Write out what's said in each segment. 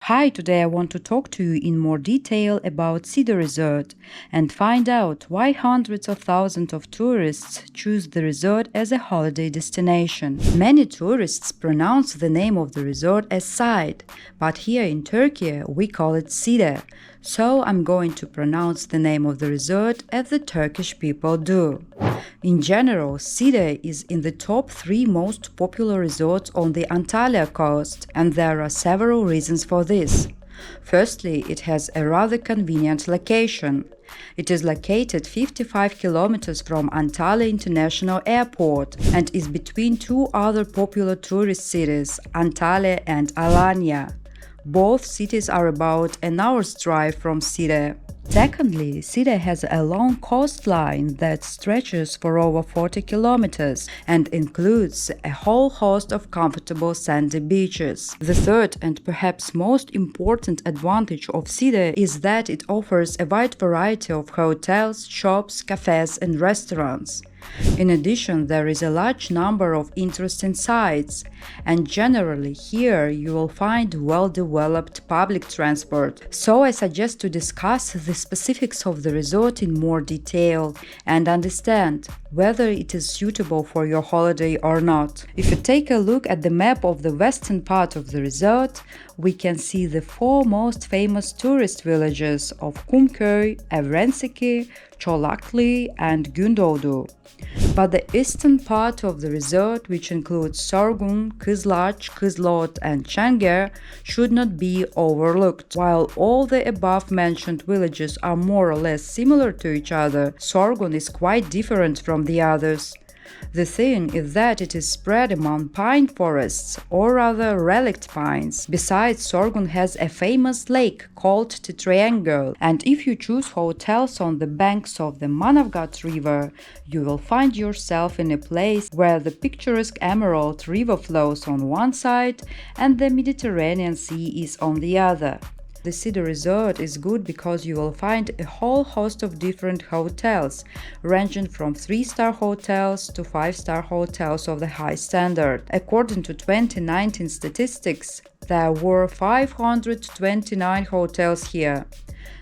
Hi, today I want to talk to you in more detail about SİDE Resort and find out why hundreds of thousands of tourists choose the resort as a holiday destination. Many tourists pronounce the name of the resort as SİDE, but here in Turkey we call it SİDE. So I'm going to pronounce the name of the resort as the Turkish people do. In general, SİDE is in the top 3 most popular resorts on the Antalya coast, and there are several reasons for this. Firstly, it has a rather convenient location. It is located 55 kilometers from Antalya International Airport and is between two other popular tourist cities, Antalya and Alanya. Both cities are about an hour's drive from SİDE. Secondly, SİDE has a long coastline that stretches for over 40 kilometers and includes a whole host of comfortable sandy beaches. The third and perhaps most important advantage of SİDE is that it offers a wide variety of hotels, shops, cafes and restaurants. In addition, there is a large number of interesting sites, and generally here you will find well-developed public transport. So I suggest to discuss the specifics of the resort in more detail and understand whether it is suitable for your holiday or not. If you take a look at the map of the western part of the resort, we can see the 4 most famous tourist villages of Kumköy, Evrensiki, Çolaklı and Gündoğdu. But the eastern part of the resort, which includes Sorgun, Kızılaç, Kızılot and Çenger, should not be overlooked. While all the above-mentioned villages are more or less similar to each other, Sorgun is quite different from the others. The thing is that it is spread among pine forests, or rather relict pines. Besides, Sorgun has a famous lake called the Triangle, and if you choose hotels on the banks of the Manavgat River, you will find yourself in a place where the picturesque Emerald River flows on one side and the Mediterranean Sea is on the other. The SİDE Resort is good because you will find a whole host of different hotels, ranging from 3-star hotels to 5-star hotels of the high standard. According to 2019 statistics, there were 529 hotels here.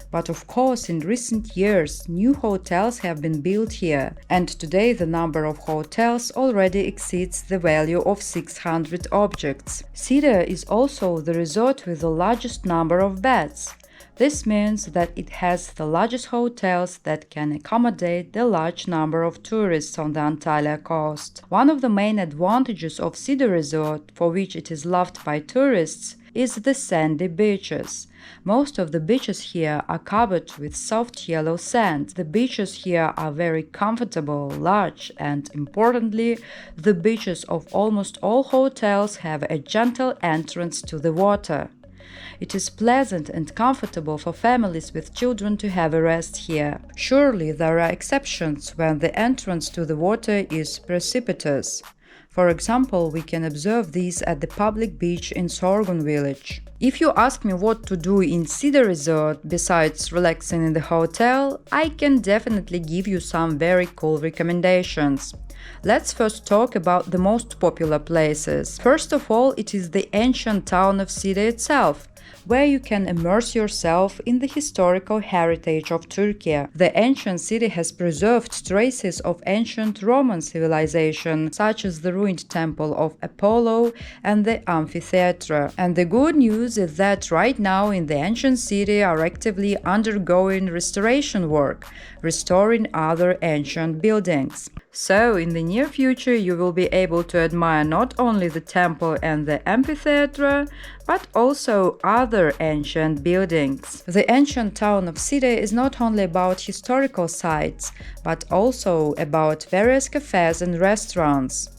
But of course, in recent years, new hotels have been built here, and today the number of hotels already exceeds the value of 600 objects. SİDE is also the resort with the largest number of beds. This means that it has the largest hotels that can accommodate the large number of tourists on the Antalya coast. One of the main advantages of SİDE Resort, for which it is loved by tourists, is the sandy beaches. Most of the beaches here are covered with soft yellow sand. The beaches here are very comfortable, large, and importantly, the beaches of almost all hotels have a gentle entrance to the water. It is pleasant and comfortable for families with children to have a rest here. Surely there are exceptions when the entrance to the water is precipitous. For example, we can observe these at the public beach in Sorgun village. If you ask me what to do in SİDE Resort besides relaxing in the hotel, I can definitely give you some very cool recommendations. Let's first talk about the most popular places. First of all, it is the ancient town of SİDE itself, where you can immerse yourself in the historical heritage of Turkey. The ancient city has preserved traces of ancient Roman civilization, such as the ruined temple of Apollo and the amphitheatre. And the good news is that right now in the ancient city are actively undergoing restoration work, restoring other ancient buildings. So, in the near future, you will be able to admire not only the temple and the amphitheatre, but also other ancient buildings. The ancient town of SİDE is not only about historical sites, but also about various cafes and restaurants.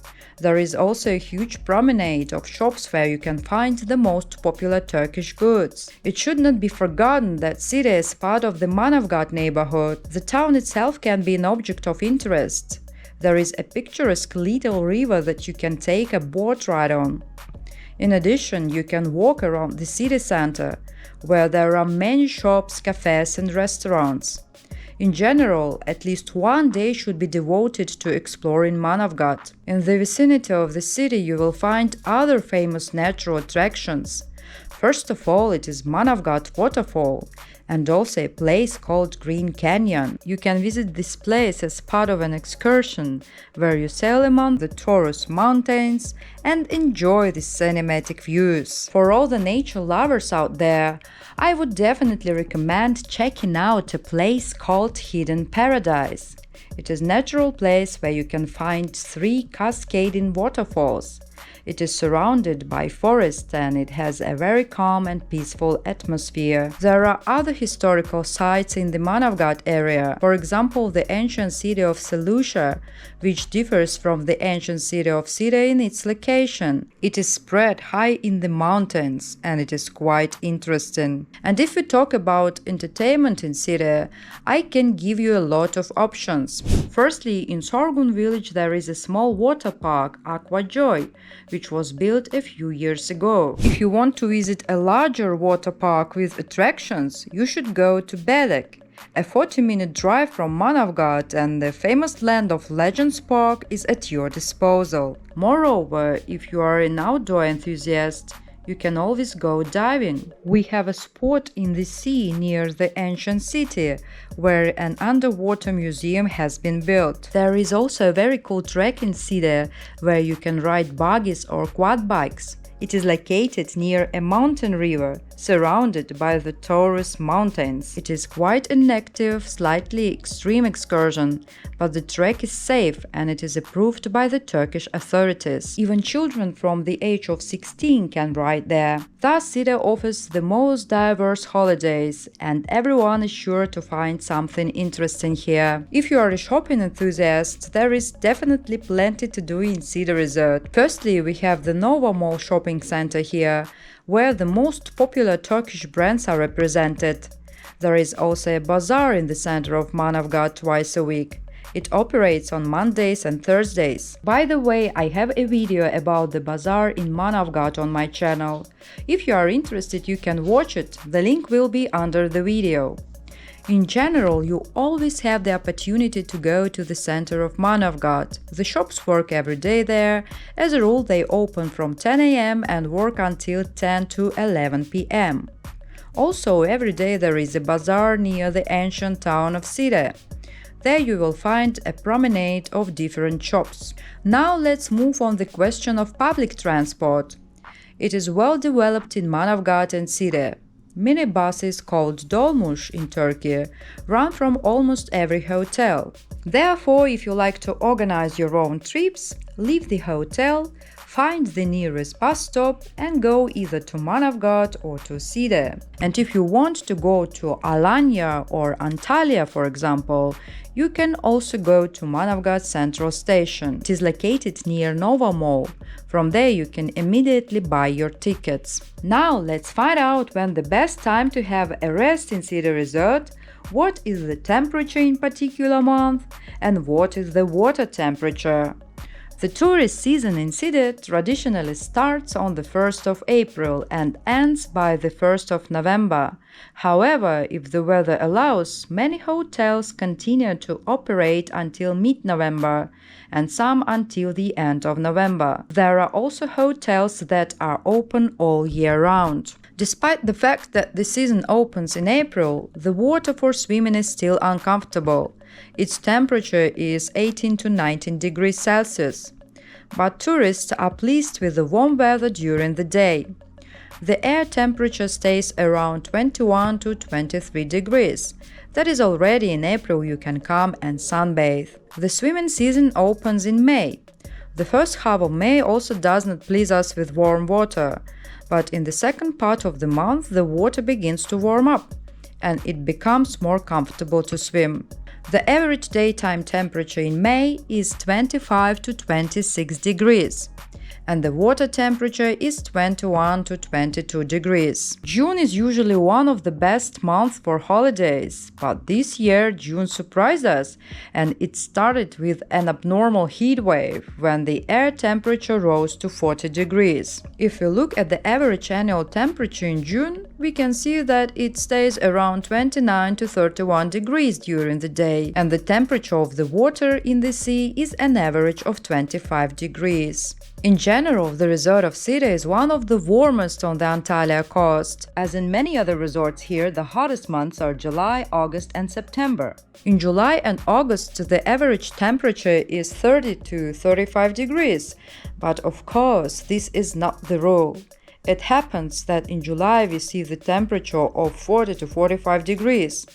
There is also a huge promenade of shops where you can find the most popular Turkish goods. It should not be forgotten that SİDE is part of the Manavgat neighborhood. The town itself can be an object of interest. There is a picturesque little river that you can take a boat ride on. In addition, you can walk around the city center, where there are many shops, cafes and restaurants. In general, at least one day should be devoted to exploring Manavgat. In the vicinity of the city you will find other famous natural attractions. First of all, it is Manavgat Waterfall, and also a place called Green Canyon. You can visit this place as part of an excursion where you sail among the Taurus Mountains and enjoy the cinematic views. For all the nature lovers out there, I would definitely recommend checking out a place called Hidden Paradise. It is a natural place where you can find 3 cascading waterfalls. It is surrounded by forest and it has a very calm and peaceful atmosphere. There are other historical sites in the Manavgat area, for example the ancient city of Seleucia, which differs from the ancient city of SİDE in its location. It is spread high in the mountains and it is quite interesting. And if we talk about entertainment in SİDE, I can give you a lot of options. Firstly, in Sorgun village there is a small water park, Aqua Joy, which was built a few years ago. If you want to visit a larger water park with attractions, you should go to Belek. A 40-minute drive from Manavgat and the famous Land of Legends Park is at your disposal. Moreover, if you are an outdoor enthusiast, you can always go diving. We have a spot in the sea near the ancient city, where an underwater museum has been built. There is also a very cool track in SİDE, where you can ride buggies or quad bikes. It is located near a mountain river, surrounded by the Taurus Mountains. It is quite an active, slightly extreme excursion, but the trek is safe and it is approved by the Turkish authorities. Even children from the age of 16 can ride there. Thus, SİDE offers the most diverse holidays, and everyone is sure to find something interesting here. If you are a shopping enthusiast, there is definitely plenty to do in SİDE Resort. Firstly, we have the Nova Mall shopping center here, where the most popular Turkish brands are represented. There is also a bazaar in the center of Manavgat twice a week. It operates on Mondays and Thursdays. By the way, I have a video about the bazaar in Manavgat on my channel. If you are interested, you can watch it. The link will be under the video. In general, you always have the opportunity to go to the center of Manavgat. The shops work every day there. As a rule, they open from 10 a.m. and work until 10 to 11 p.m. Also, every day there is a bazaar near the ancient town of SİDE. There you will find a promenade of different shops. Now let's move on the question of public transport. It is well developed in Manavgat and SİDE. Minibuses called dolmuş in Turkey run from almost every hotel. Therefore, if you like to organize your own trips, leave the hotel, find the nearest bus stop and go either to Manavgat or to SİDE. And if you want to go to Alanya or Antalya, for example, you can also go to Manavgat Central Station. It is located near Nova Mall. From there you can immediately buy your tickets. Now let's find out when the best time to have a rest in SİDE Resort, what is the temperature in particular month, and what is the water temperature. The tourist season in SİDE traditionally starts on the 1st of April and ends by the 1st of November. However, if the weather allows, many hotels continue to operate until mid-November and some until the end of November. There are also hotels that are open all year round. Despite the fact that the season opens in April, the water for swimming is still uncomfortable. Its temperature is 18 to 19 degrees Celsius. But tourists are pleased with the warm weather during the day. The air temperature stays around 21 to 23 degrees. That is already in April you can come and sunbathe. The swimming season opens in May. The first half of May also does not please us with warm water, but in the second part of the month the water begins to warm up and it becomes more comfortable to swim. The average daytime temperature in May is 25 to 26 degrees, and the water temperature is 21 to 22 degrees. June is usually one of the best months for holidays, but this year June surprised us, and it started with an abnormal heat wave when the air temperature rose to 40 degrees. If we look at the average annual temperature in June, we can see that it stays around 29 to 31 degrees during the day, and the temperature of the water in the sea is an average of 25 degrees. In general, the resort of SİDE is one of the warmest on the Antalya coast. As in many other resorts here, the hottest months are July, August and September. In July and August, the average temperature is 30 to 35 degrees, but of course, this is not the rule. It happens that in July we see the temperature of 40 to 45 degrees.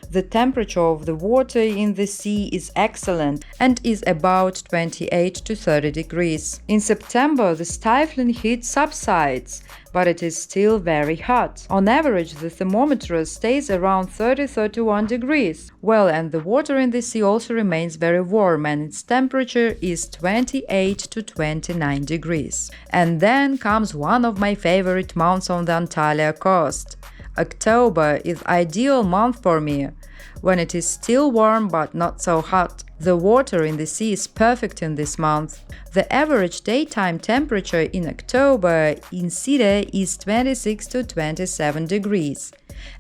The temperature of the water in the sea is excellent and is about 28 to 30 degrees. In September, the stifling heat subsides, but it is still very hot. On average, the thermometer stays around 30-31 degrees. Well, and the water in the sea also remains very warm, and its temperature is 28 to 29 degrees. And then comes one of my favorite months on the Antalya coast. October is ideal month for me, when it is still warm but not so hot. The water in the sea is perfect in this month. The average daytime temperature in October in SİDE is 26 to 27 degrees,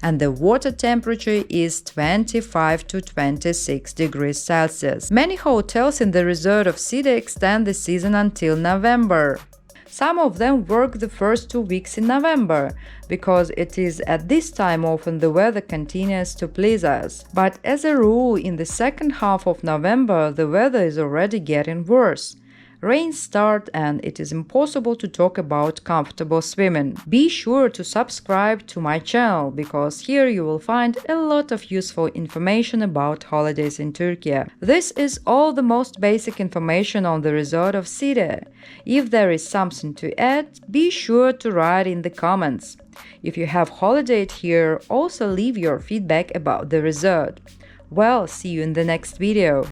and the water temperature is 25 to 26 degrees Celsius. Many hotels in the resort of SİDE extend the season until November. Some of them work the first 2 weeks in November, because it is at this time often the weather continues to please us. But as a rule, in the second half of November, the weather is already getting worse. Rains start and it is impossible to talk about comfortable swimming. Be sure to subscribe to my channel, because here you will find a lot of useful information about holidays in Turkey. This is all the most basic information on the resort of SİDE. If there is something to add, be sure to write in the comments. If you have holidayed here, also leave your feedback about the resort. Well, see you in the next video.